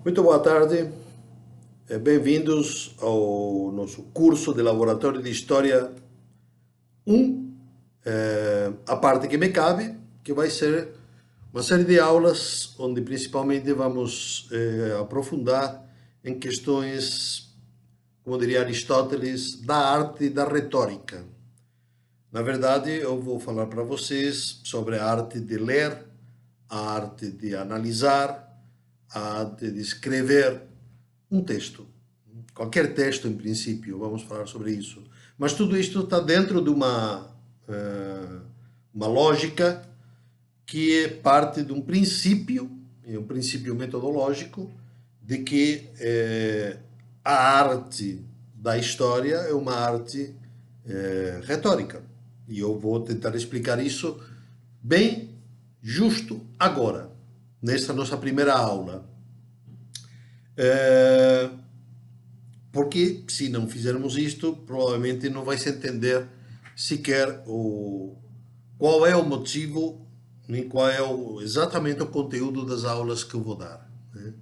Muito boa tarde, bem-vindos ao nosso curso de Laboratório de História 1, a parte que me cabe, que vai ser uma série de aulas onde principalmente vamos aprofundar em questões, como diria Aristóteles, da arte e da retórica. Na verdade, eu vou falar para vocês sobre a arte de ler, a arte de analisar, a arte de escrever um texto. Qualquer texto, em princípio, vamos falar sobre isso. Mas tudo isto está dentro de uma lógica que é parte de um princípio metodológico, de que a arte da história é uma arte retórica. E eu vou tentar explicar isso bem justo agora, nesta nossa primeira aula. Porque se não fizermos isto, provavelmente não vai se entender sequer qual é o motivo, nem qual é exatamente o conteúdo das aulas que eu vou dar, né?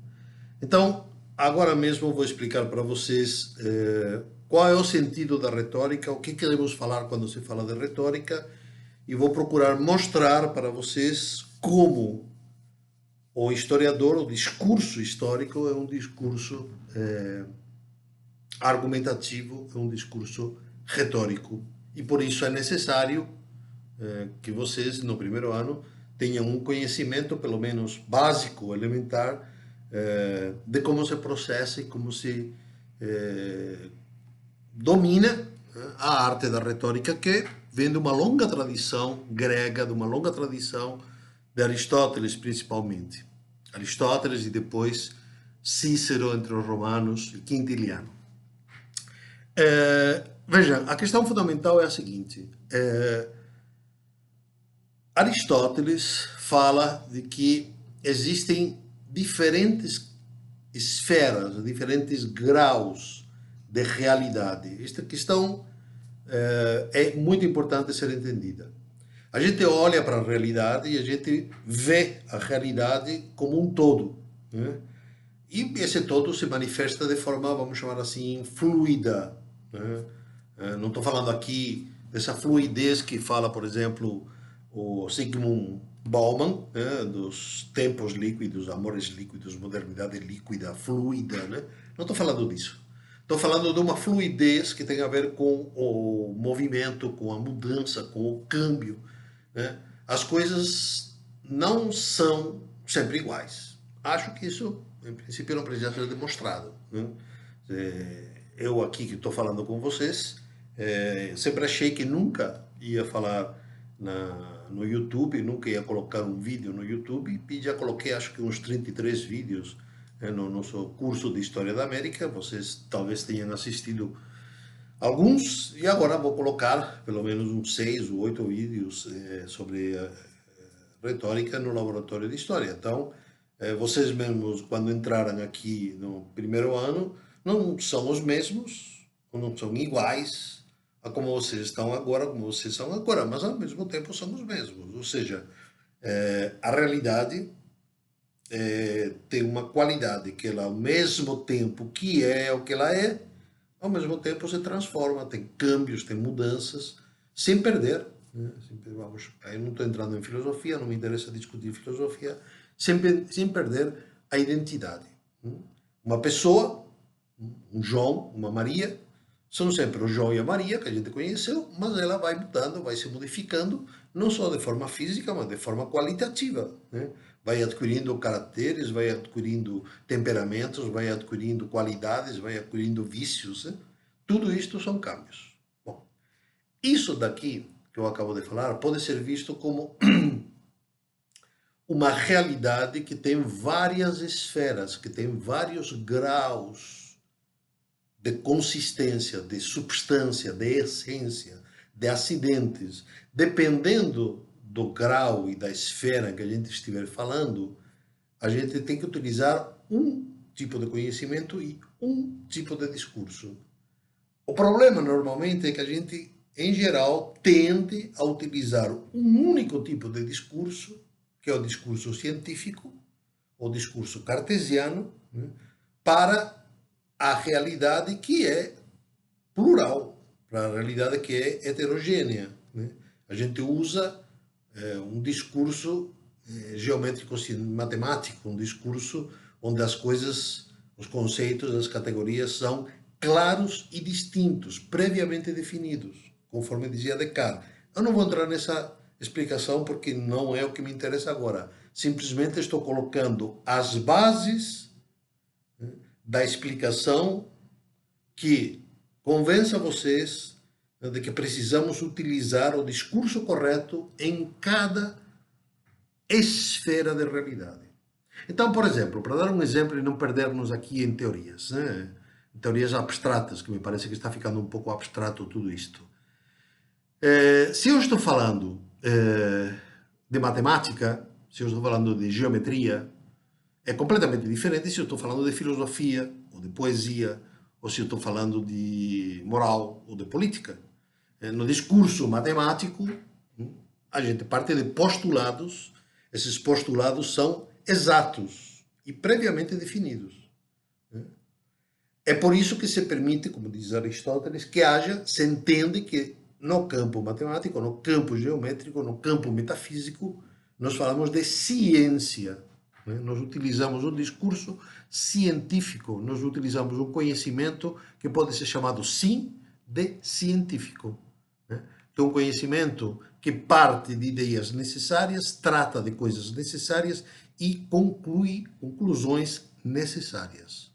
Então, agora mesmo eu vou explicar para vocês qual é o sentido da retórica, o que queremos falar quando se fala de retórica, e vou procurar mostrar para vocês como o historiador, o discurso histórico é um discurso argumentativo, é um discurso retórico. E por isso é necessário que vocês, no primeiro ano, tenham um conhecimento, pelo menos básico, elementar, de como se processa e como se domina a arte da retórica, que vem de uma longa tradição grega, de uma longa tradição de Aristóteles, principalmente. Aristóteles e depois Cícero entre os romanos e Quintiliano. Veja, a questão fundamental é a seguinte: Aristóteles fala de que existem diferentes esferas, diferentes graus de realidade. Esta questão é muito importante ser entendida. A gente olha para a realidade e a gente vê a realidade como um todo, né? E esse todo se manifesta de forma, vamos chamar assim, fluida, né? Não estou falando aqui dessa fluidez que fala, por exemplo, o Zygmunt Bauman, né? Dos tempos líquidos, amores líquidos, modernidade líquida, fluida, né? Não estou falando disso. Estou falando de uma fluidez que tem a ver com o movimento, com a mudança, com o câmbio, né? As coisas não são sempre iguais. Acho que isso, em princípio, não precisa ser demonstrado, né? Eu aqui que estou falando com vocês, sempre achei que nunca ia falar no YouTube, nunca ia colocar um vídeo no YouTube, e já coloquei acho que uns 33 vídeos no nosso curso de História da América. Vocês talvez tenham assistido alguns, e agora vou colocar pelo menos uns 6 ou 8 vídeos sobre retórica no laboratório de história. Então, vocês mesmos, quando entrarem aqui no primeiro ano, não são os mesmos, não são iguais a como vocês estão agora, como vocês são agora, mas ao mesmo tempo são os mesmos. Ou seja, a realidade tem uma qualidade que ela, ao mesmo tempo que é o que ela é, ao mesmo tempo se transforma, tem câmbios, tem mudanças, sem perder, né? Sempre vamos, eu não estou entrando em filosofia, não me interessa discutir filosofia, sem perder a identidade. Uma pessoa, um João, uma Maria, são sempre o João e a Maria que a gente conheceu, mas ela vai mudando, vai se modificando, não só de forma física, mas de forma qualitativa, né? Vai adquirindo caracteres, vai adquirindo temperamentos, vai adquirindo qualidades, vai adquirindo vícios, né? Tudo isto são câmbios. Bom, isso daqui que eu acabo de falar pode ser visto como uma realidade que tem várias esferas, que tem vários graus de consistência, de substância, de essência, de acidentes. Dependendo do grau e da esfera que a gente estiver falando, a gente tem que utilizar um tipo de conhecimento e um tipo de discurso. O problema normalmente é que a gente, em geral, tende a utilizar um único tipo de discurso, que é o discurso científico, o discurso cartesiano, né, para a realidade que é plural, para a realidade que é heterogênea, né? A gente usa um discurso geométrico matemático, um discurso onde as coisas, os conceitos, as categorias são claros e distintos, previamente definidos, conforme dizia Descartes. Eu não vou entrar nessa explicação porque não é o que me interessa agora. Simplesmente estou colocando as bases, né, da explicação que convença vocês, né, de que precisamos utilizar o discurso correto em cada esfera de realidade. Então, por exemplo, para dar um exemplo e não perdermos aqui em teorias, né? Teorias abstratas, que me parece que está ficando um pouco abstrato tudo isto. Se eu estou falando de matemática, se eu estou falando de geometria, é completamente diferente se eu estou falando de filosofia, ou de poesia, ou se eu estou falando de moral ou de política. No discurso matemático, a gente parte de postulados, esses postulados são exatos e previamente definidos. É por isso que se permite, como diz Aristóteles, que haja, se entende que no campo matemático, no campo geométrico, no campo metafísico, nós falamos de ciência. Né? Nós utilizamos um discurso científico, nós utilizamos um conhecimento que pode ser chamado, sim, de científico. Né? Que é um conhecimento que parte de ideias necessárias, trata de coisas necessárias e conclui conclusões necessárias.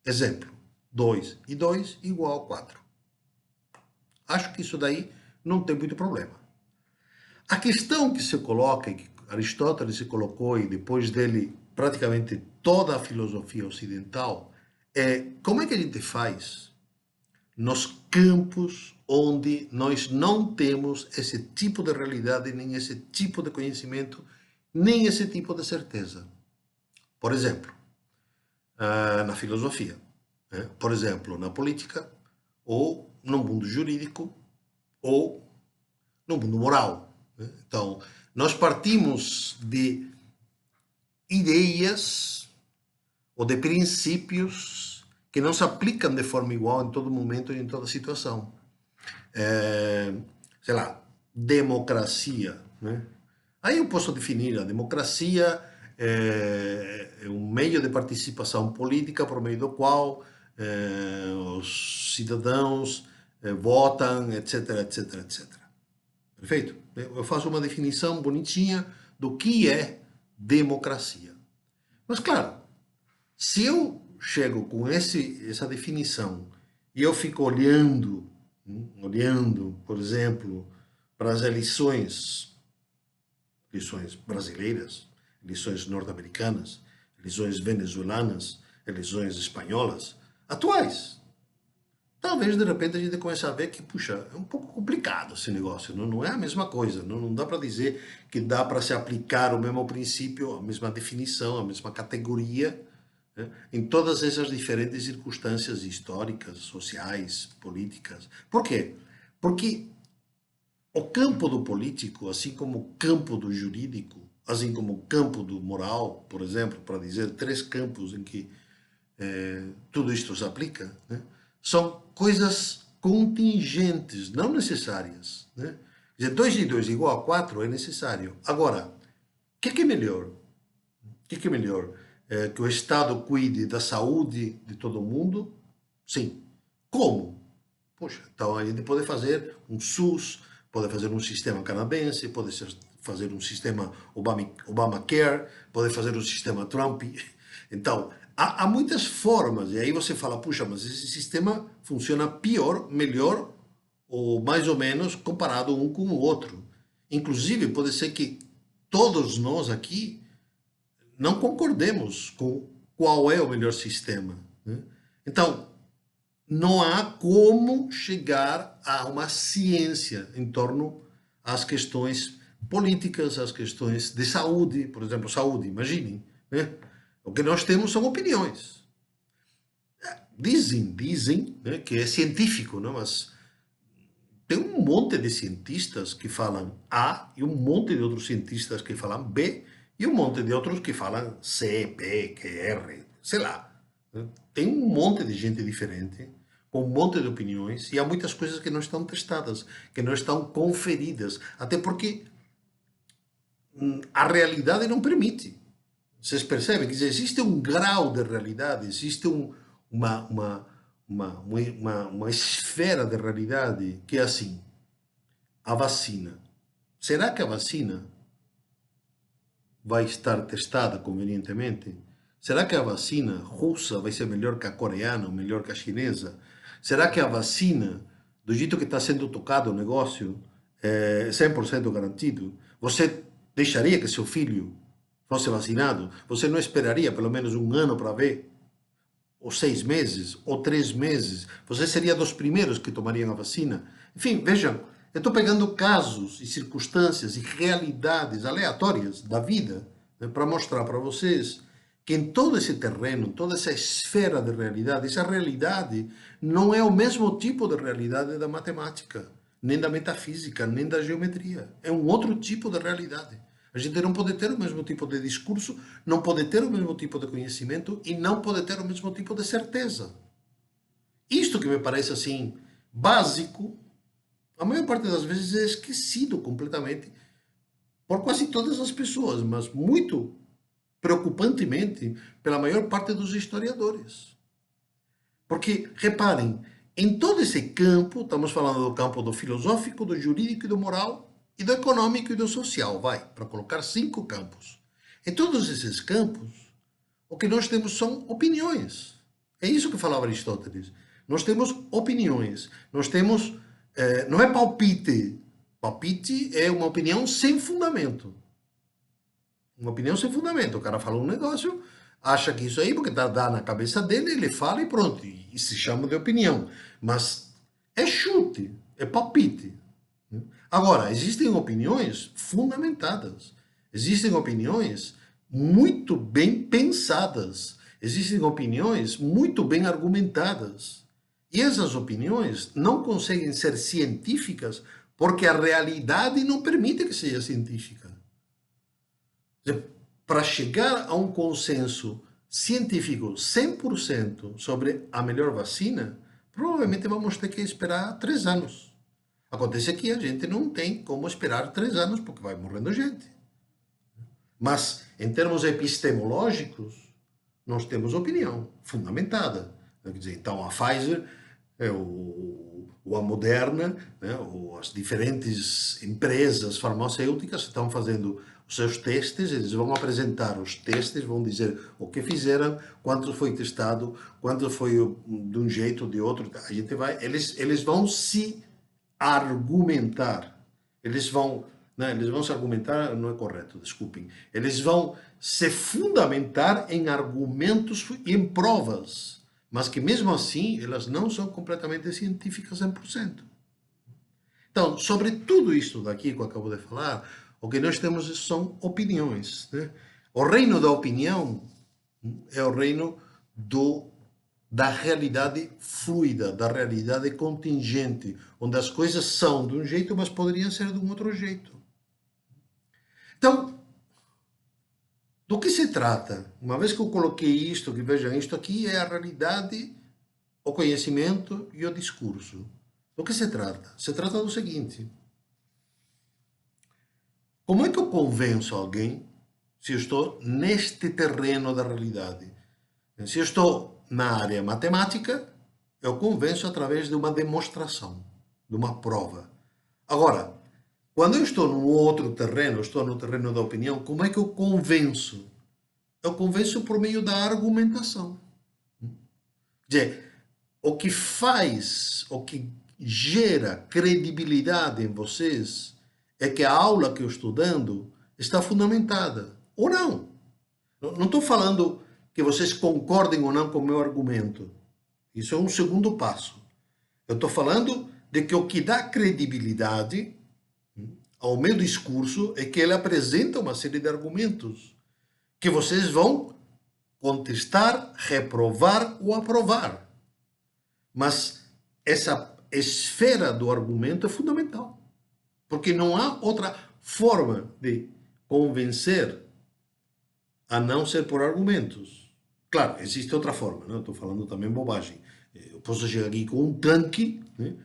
Exemplo. 2 e 2 igual a 4. Acho que isso daí não tem muito problema. A questão que se coloca, que Aristóteles se colocou e depois dele praticamente toda a filosofia ocidental, é como é que a gente faz nos campos onde nós não temos esse tipo de realidade, nem esse tipo de conhecimento, nem esse tipo de certeza. Por exemplo, na filosofia. Por exemplo, na política, ou no mundo jurídico, ou no mundo moral. Então, nós partimos de ideias ou de princípios que não se aplicam de forma igual em todo momento e em toda situação. Sei lá, democracia. Né? Aí eu posso definir a democracia é um meio de participação política por meio do qual os cidadãos votam, etc, etc, etc. Perfeito? Eu faço uma definição bonitinha do que é democracia. Mas, claro, se eu chego com essa definição e eu fico olhando, por exemplo, para as eleições brasileiras, eleições norte-americanas, eleições venezuelanas, eleições espanholas, atuais. Talvez de repente a gente comece a ver que, puxa, é um pouco complicado esse negócio, não é a mesma coisa, não dá para dizer que dá para se aplicar o mesmo princípio, a mesma definição, a mesma categoria, né, em todas essas diferentes circunstâncias históricas, sociais, políticas. Por quê? Porque o campo do político, assim como o campo do jurídico, assim como o campo do moral, por exemplo, para dizer 3 campos em que tudo isto se aplica, né? São coisas contingentes, não necessárias. Né? Quer dizer, 2 e 2 igual a 4 é necessário. Agora, o que é melhor? O que é melhor? Que o Estado cuide da saúde de todo mundo? Sim. Como? Poxa, então a gente pode fazer um SUS, pode fazer um sistema canadense, pode fazer um sistema Obamacare, pode fazer um sistema Trump. Então, há muitas formas, e aí você fala, puxa, mas esse sistema funciona pior, melhor, ou mais ou menos comparado um com o outro. Inclusive, pode ser que todos nós aqui não concordemos com qual é o melhor sistema. Né? Então, não há como chegar a uma ciência em torno às questões políticas, às questões de saúde, por exemplo, saúde, imaginem, né? O que nós temos são opiniões. Dizem né, que é científico, não? Mas tem um monte de cientistas que falam A e um monte de outros cientistas que falam B e um monte de outros que falam C, P, Q, R, sei lá. Tem um monte de gente diferente, com um monte de opiniões, e há muitas coisas que não estão testadas, que não estão conferidas, até porque a realidade não permite. Vocês percebem que existe um grau de realidade, existe uma, uma, uma esfera de realidade que é assim, a vacina. Será que a vacina vai estar testada convenientemente? Será que a vacina russa vai ser melhor que a coreana ou melhor que a chinesa? Será que a vacina, do jeito que está sendo tocado o negócio, é 100% garantido? Você deixaria que seu filho fosse vacinado? Você não esperaria pelo menos um ano para ver? Ou 6 meses? Ou 3 meses? Você seria dos primeiros que tomariam a vacina? Enfim, vejam, eu estou pegando casos e circunstâncias e realidades aleatórias da vida, né, para mostrar para vocês que em todo esse terreno, toda essa esfera de realidade, essa realidade não é o mesmo tipo de realidade da matemática, nem da metafísica, nem da geometria. É um outro tipo de realidade. A gente não pode ter o mesmo tipo de discurso, não pode ter o mesmo tipo de conhecimento e não pode ter o mesmo tipo de certeza. Isto que me parece assim básico, a maior parte das vezes é esquecido completamente por quase todas as pessoas, mas muito preocupantemente pela maior parte dos historiadores. Porque, reparem, em todo esse campo, estamos falando do campo do filosófico, do jurídico e do moral, e do econômico e do social, vai, para colocar 5 campos. Em todos esses campos, o que nós temos são opiniões. É isso que falava Aristóteles. Nós temos opiniões, nós temos, não é palpite. Palpite é uma opinião sem fundamento. Uma opinião sem fundamento. O cara fala um negócio, acha que isso aí, porque dá na cabeça dele, ele fala e pronto. E se chama de opinião. Mas é chute, é palpite. Agora, existem opiniões fundamentadas. Existem opiniões muito bem pensadas. Existem opiniões muito bem argumentadas. E essas opiniões não conseguem ser científicas porque a realidade não permite que seja científica. Para chegar a um consenso científico 100% sobre a melhor vacina, provavelmente vamos ter que esperar 3 anos. Acontece que a gente não tem como esperar 3 anos, porque vai morrendo gente. Mas, em termos epistemológicos, nós temos opinião fundamentada. Quer dizer, então, a Pfizer, ou a Moderna, né, ou as diferentes empresas farmacêuticas estão fazendo os seus testes, eles vão apresentar os testes, vão dizer o que fizeram, quanto foi testado, quanto foi de um jeito ou de outro. A gente vai, eles vão se argumentar. Eles vão se argumentar, não é correto, desculpem. Eles vão se fundamentar em argumentos e em provas, mas que mesmo assim elas não são completamente científicas 100%. Então, sobre tudo isto daqui que eu acabo de falar, o que nós temos são opiniões, né? O reino da opinião é o reino da realidade fluida, da realidade contingente, onde as coisas são de um jeito, mas poderiam ser de um outro jeito. Então, do que se trata? Uma vez que eu coloquei isto, que vejam, isto aqui é a realidade, o conhecimento e o discurso. Do que se trata? Se trata do seguinte: como é que eu convenço alguém se eu estou neste terreno da realidade? Se eu estou na área matemática, eu convenço através de uma demonstração, de uma prova. Agora, quando eu estou num outro terreno, eu estou no terreno da opinião, como é que eu convenço? Eu convenço por meio da argumentação. Quer dizer, o que faz, o que gera credibilidade em vocês é que a aula que eu estou dando está fundamentada. Ou não. Não estou falando que vocês concordem ou não com o meu argumento. Isso é um segundo passo. Eu estou falando de que o que dá credibilidade ao meu discurso é que ele apresenta uma série de argumentos que vocês vão contestar, reprovar ou aprovar. Mas essa esfera do argumento é fundamental, porque não há outra forma de convencer a não ser por argumentos. Claro, existe outra forma, né? Estou falando também bobagem. Eu posso chegar aqui com um tanque, né?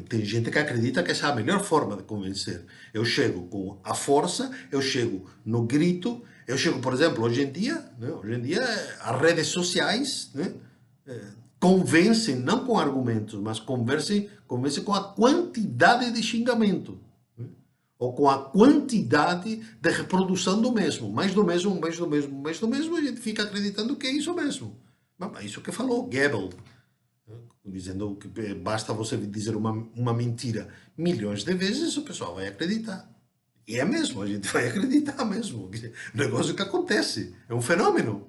Tem gente que acredita que essa é a melhor forma de convencer. Eu chego com a força, eu chego no grito, eu chego, por exemplo, hoje em dia, né? Hoje em dia as redes sociais, né? Convencem não com argumentos, mas convencem com a quantidade de xingamento, né? Ou com a quantidade de reprodução do mesmo, mais do mesmo, mais do mesmo, mais do mesmo, a gente fica acreditando que é isso mesmo. Mas isso que falou Goebbels, dizendo que basta você dizer uma mentira milhões de vezes, o pessoal vai acreditar. E é mesmo, a gente vai acreditar mesmo. O negócio que acontece, é um fenômeno.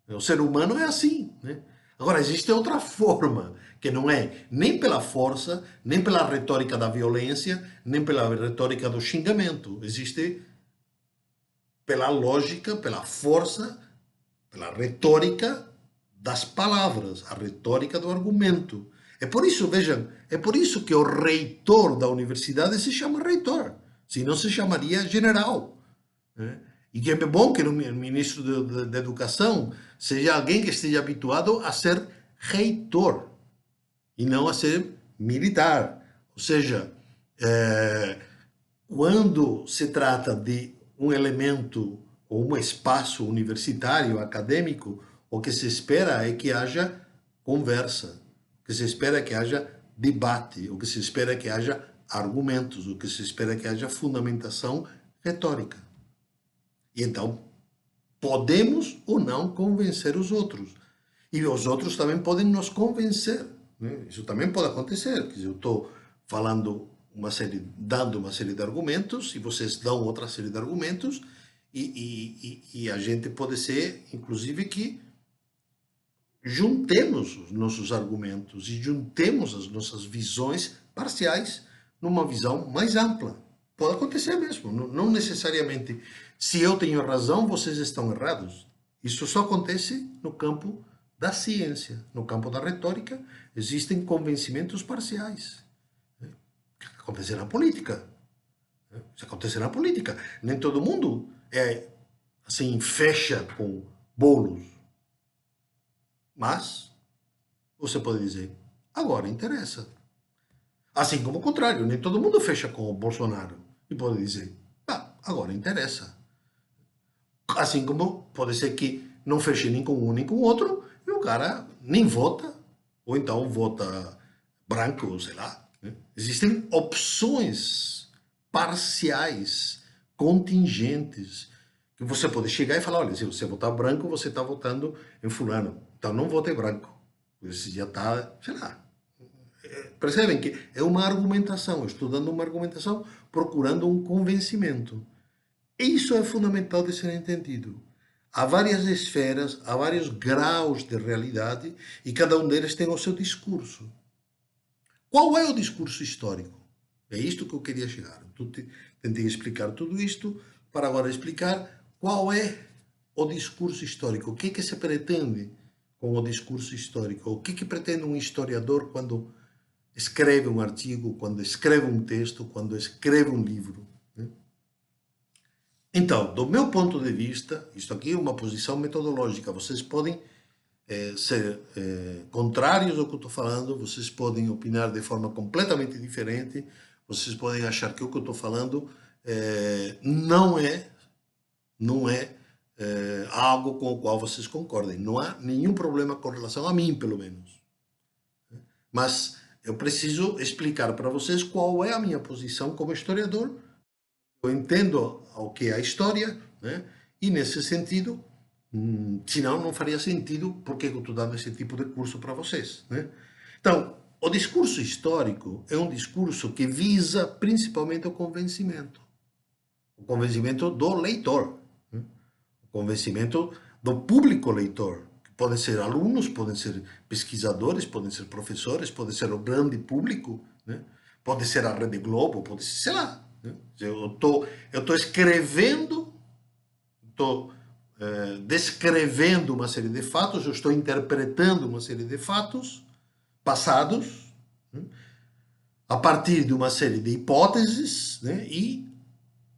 O ser humano é assim, né? Agora, existe outra forma, que não é nem pela força, nem pela retórica da violência, nem pela retórica do xingamento. Existe pela lógica, pela força, pela retórica das palavras, a retórica do argumento. É por isso, vejam, é por isso que o reitor da universidade se chama reitor, senão se chamaria general, né? E que é bom que o ministro da Educação seja alguém que esteja habituado a ser reitor e não a ser militar. Ou seja, quando se trata de um elemento ou um espaço universitário, acadêmico, o que se espera é que haja conversa, o que se espera é que haja debate, o que se espera é que haja argumentos, o que se espera é que haja fundamentação retórica. E então, podemos ou não convencer os outros. E os outros também podem nos convencer, né? Isso também pode acontecer. Quer dizer, eu estou falando dando uma série de argumentos, e vocês dão outra série de argumentos, e a gente pode ser, inclusive, que juntemos os nossos argumentos e juntemos as nossas visões parciais numa visão mais ampla. Pode acontecer mesmo, não necessariamente se eu tenho razão, vocês estão errados. Isso só acontece no campo da ciência. No campo da retórica, existem convencimentos parciais. Acontece na política. Isso acontece na política. Nem todo mundo assim, fecha com bolos. Mas você pode dizer, agora interessa. Assim como o contrário, nem todo mundo fecha com o Bolsonaro. E pode dizer, agora interessa. Assim como pode ser que não feche nem com um nem com o outro, e o cara nem vota, ou então vota branco, sei lá. Né? Existem opções parciais, contingentes, que você pode chegar e falar, olha, se você votar branco, você está votando em fulano. Então não vote branco. Você já está, sei lá. Percebem que é uma argumentação, eu estou dando uma argumentação, procurando um convencimento. Isso é fundamental de ser entendido. Há várias esferas, há vários graus de realidade e cada um deles tem o seu discurso. Qual é o discurso histórico? É isto que eu queria chegar. Tentei explicar tudo isto para agora explicar qual é o discurso histórico. O que é que se pretende com o discurso histórico? O que é que pretende um historiador quando escreve um artigo, quando escreve um texto, quando escreve um livro? Então, do meu ponto de vista, isto aqui é uma posição metodológica. Vocês podem ser contrários ao que eu estou falando, vocês podem opinar de forma completamente diferente, vocês podem achar que o que eu estou falando não é algo com o qual vocês concordem. Não há nenhum problema com relação a mim, pelo menos. Mas eu preciso explicar para vocês qual é a minha posição como historiador. Eu entendo o que é a história, né? E nesse sentido, senão não faria sentido porque eu estou dando esse tipo de curso para vocês, né? Então, o discurso histórico é um discurso que visa principalmente o convencimento do leitor, né? O convencimento do público leitor, que podem ser alunos, podem ser pesquisadores, podem ser professores, pode ser o grande público, né? Pode ser a Rede Globo, pode ser, sei lá. Eu estou escrevendo, estou descrevendo uma série de fatos, eu estou interpretando uma série de fatos passados, né, a partir de uma série de hipóteses, né, e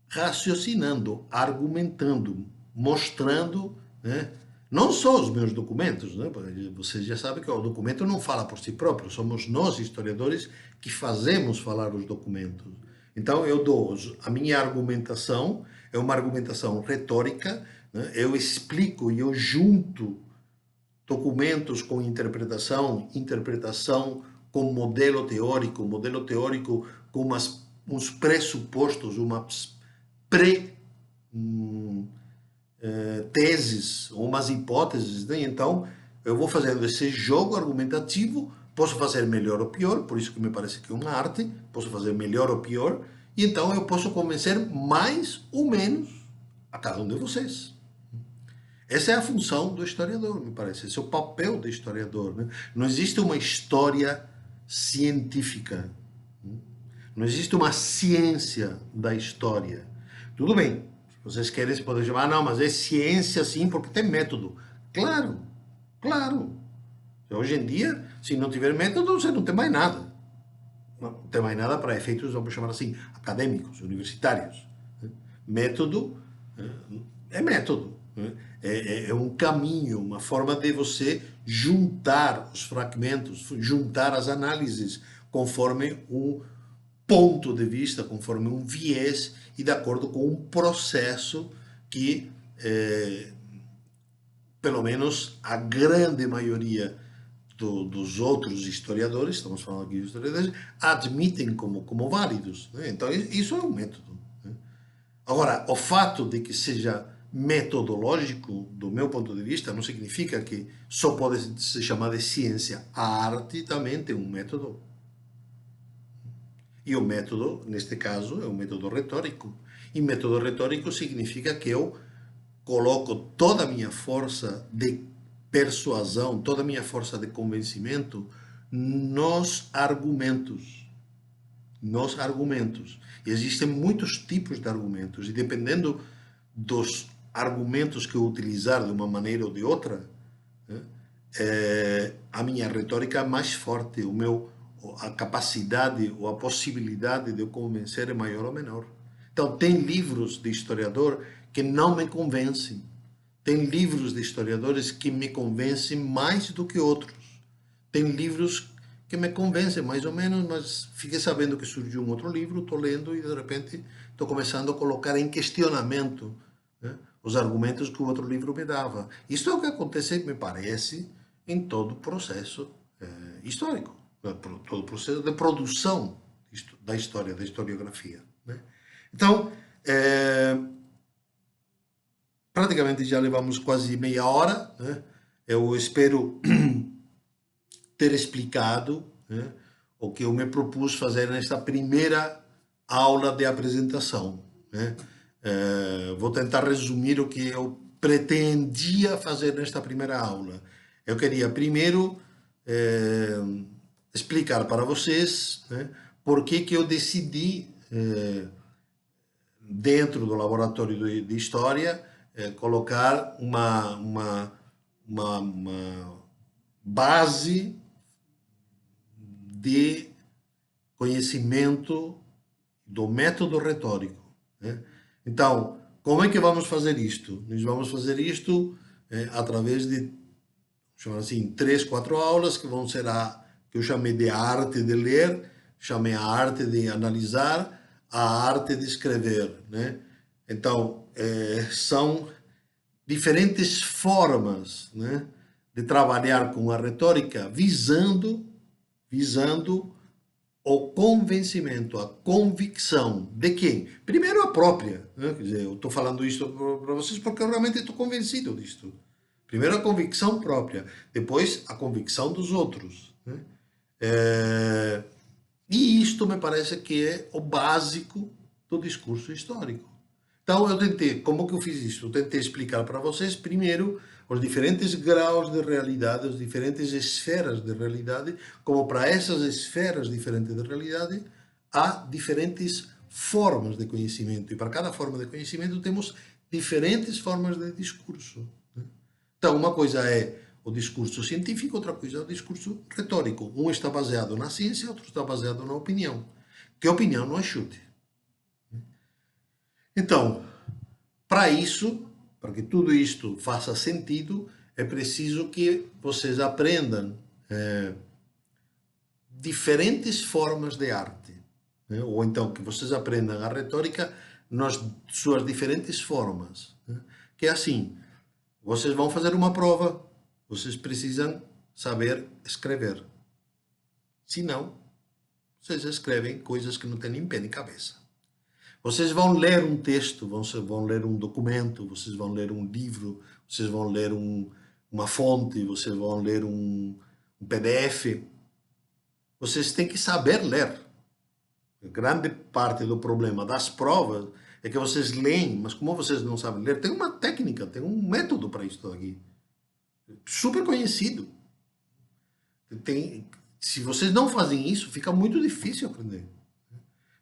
raciocinando, argumentando, mostrando, né, não só os meus documentos, né, vocês já sabem que o documento não fala por si próprio, somos nós, historiadores, que fazemos falar os documentos. Então, eu dou a minha argumentação, é uma argumentação retórica, né, eu explico e eu junto documentos com interpretação, interpretação com modelo teórico com uns pressupostos, umas teses, umas hipóteses, né? Então, eu vou fazendo esse jogo argumentativo, posso fazer melhor ou pior, por isso que me parece que é uma arte, posso fazer melhor ou pior, e então eu posso convencer mais ou menos a cada um de vocês. Essa é a função do historiador, me parece. Esse é o papel do historiador. Né? Não existe uma história científica. Não existe uma ciência da história. Tudo bem, se vocês querem, se podem chamar, não, mas é ciência sim, porque tem método. Claro, claro. Hoje em dia, se não tiver método, você não tem mais nada. Não tem mais nada para efeitos, vamos chamar assim, acadêmicos, universitários. Método é método. É um caminho, uma forma de você juntar os fragmentos, juntar as análises conforme um ponto de vista, conforme um viés e de acordo com um processo que, pelo menos, a grande maioria dos outros historiadores, estamos falando aqui de historiadores, admitem como válidos. Né? Então, isso é um método. Né? Agora, o fato de que seja metodológico, do meu ponto de vista, não significa que só pode se chamar de ciência. A arte também tem um método. E o método, neste caso, é um método retórico. E método retórico significa que eu coloco toda a minha força de persuasão, toda a minha força de convencimento nos argumentos. Nos argumentos. E existem muitos tipos de argumentos. E dependendo dos argumentos que eu utilizar de uma maneira ou de outra, né, a minha retórica é mais forte, a capacidade ou a possibilidade de eu convencer é maior ou menor. Então, tem livros de historiador que não me convencem. Tem livros de historiadores que me convencem mais do que outros. Tem livros que me convencem mais ou menos, mas fiquei sabendo que surgiu um outro livro, estou lendo e de repente estou começando a colocar em questionamento, né, os argumentos que o outro livro me dava. Isso é o que acontece, me parece, em todo o processo histórico, todo o processo de produção da história, da historiografia. Né? Então, praticamente já levamos quase meia hora. Né? Eu espero ter explicado, né, o que eu me propus fazer nesta primeira aula de apresentação. Né? Vou tentar resumir o que eu pretendia fazer nesta primeira aula. Eu queria primeiro explicar para vocês, né, por que eu decidi, dentro do laboratório de História, colocar uma base de conhecimento do método retórico. Né? Então, como é que vamos fazer isto? Nós vamos fazer isto através de, chamar assim, 3, 4 aulas que vão ser que eu chamei de arte de ler, chamei a arte de analisar, a arte de escrever. Né? Então, são diferentes formas, né, de trabalhar com a retórica visando o convencimento, a convicção de quem? Primeiro a própria, né? Quer dizer, eu estou falando isso para vocês porque eu realmente estou convencido disto. Primeiro a convicção própria, depois a convicção dos outros. Né? E isto me parece que é o básico do discurso histórico. Então eu tentei, como que eu fiz isso? Eu tentei explicar para vocês primeiro os diferentes graus de realidade, as diferentes esferas de realidade, como para essas esferas diferentes de realidade há diferentes formas de conhecimento e para cada forma de conhecimento temos diferentes formas de discurso. Né? Então uma coisa é o discurso científico, outra coisa é o discurso retórico. Um está baseado na ciência, outro está baseado na opinião. Que opinião não é chute. Então, para isso, para que tudo isto faça sentido, é preciso que vocês aprendam diferentes formas de arte, né? Ou então que vocês aprendam a retórica nas suas diferentes formas, né? Que é assim, vocês vão fazer uma prova, vocês precisam saber escrever. Se não, vocês escrevem coisas que não têm nem pé nem cabeça. Vocês vão ler um texto, vão ler um documento, vocês vão ler um livro, vocês vão ler uma fonte, vocês vão ler um PDF. Vocês têm que saber ler. Grande parte do problema das provas é que vocês leem, mas como vocês não sabem ler, tem uma técnica, tem um método para isso aqui. Super conhecido. Se vocês não fazem isso, fica muito difícil aprender.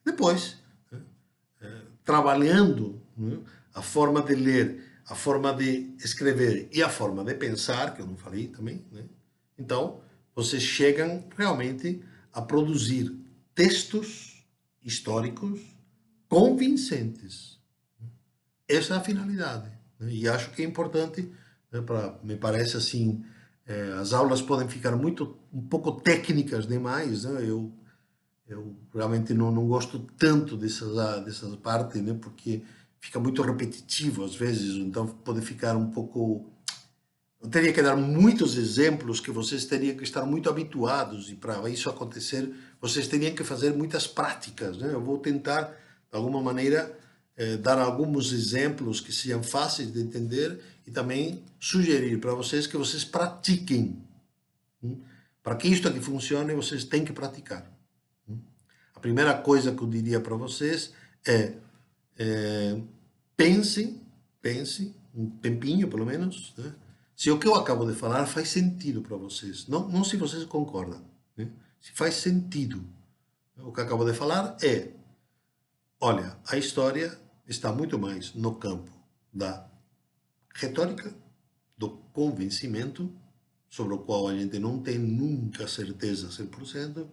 Depois, trabalhando, né, a forma de ler, a forma de escrever e a forma de pensar, que eu não falei também, né? Então, vocês chegam realmente a produzir textos históricos convincentes. Essa é a finalidade, né? E acho que é importante, né, me parece assim, as aulas podem ficar um pouco técnicas demais, né? Eu realmente não gosto tanto dessas partes, né? Porque fica muito repetitivo às vezes, então pode ficar um pouco... Eu teria que dar muitos exemplos que vocês teriam que estar muito habituados, e para isso acontecer, vocês teriam que fazer muitas práticas, né? Eu vou tentar, de alguma maneira, dar alguns exemplos que sejam fáceis de entender e também sugerir para vocês que vocês pratiquem. Para que isto aqui funcione, vocês têm que praticar. A primeira coisa que eu diria para vocês é pensem, um tempinho pelo menos, né? Se o que eu acabo de falar faz sentido para vocês. Não se vocês concordam, né? Se faz sentido. O que eu acabo de falar é, olha, a história está muito mais no campo da retórica, do convencimento, sobre o qual a gente não tem nunca certeza 100%,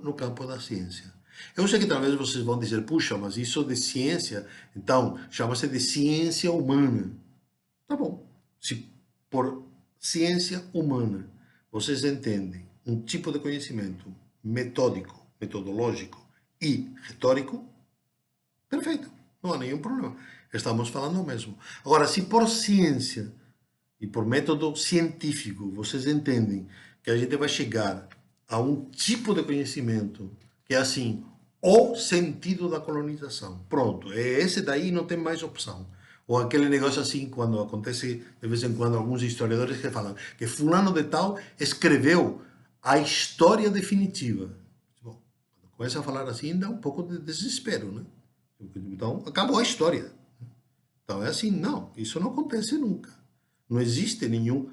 no campo da ciência. Eu sei que talvez vocês vão dizer, puxa, mas isso de ciência, então chama-se de ciência humana. Tá bom. Se por ciência humana vocês entendem um tipo de conhecimento metódico, metodológico e retórico, perfeito, não há nenhum problema. Estamos falando o mesmo. Agora, se por ciência e por método científico vocês entendem que a gente vai chegar a um tipo de conhecimento que é assim, o sentido da colonização, pronto, é esse daí, não tem mais opção. Ou aquele negócio assim, quando acontece de vez em quando alguns historiadores que falam que fulano de tal escreveu a história definitiva. Bom, quando começa a falar assim, dá um pouco de desespero, né? Então, acabou a história. Então é assim, não, isso não acontece nunca. Não existe nenhum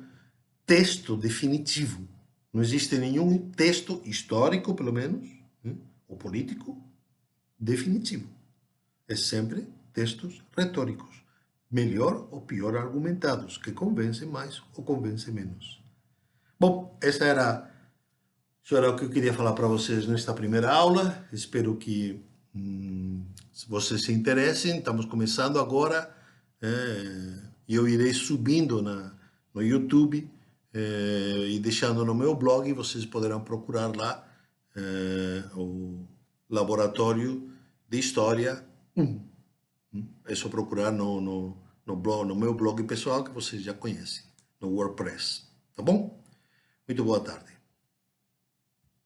texto definitivo. Não existe nenhum texto histórico, pelo menos, né, ou político, definitivo. É sempre textos retóricos, melhor ou pior argumentados, que convencem mais ou convencem menos. Bom, isso era o que eu queria falar para vocês nesta primeira aula. Espero que vocês se interessem. Estamos começando agora. Eu irei subindo no YouTube e deixando no meu blog. Vocês poderão procurar lá o Laboratório de História 1. É só procurar no meu blog pessoal, que vocês já conhecem, no WordPress. Tá bom? Muito boa tarde.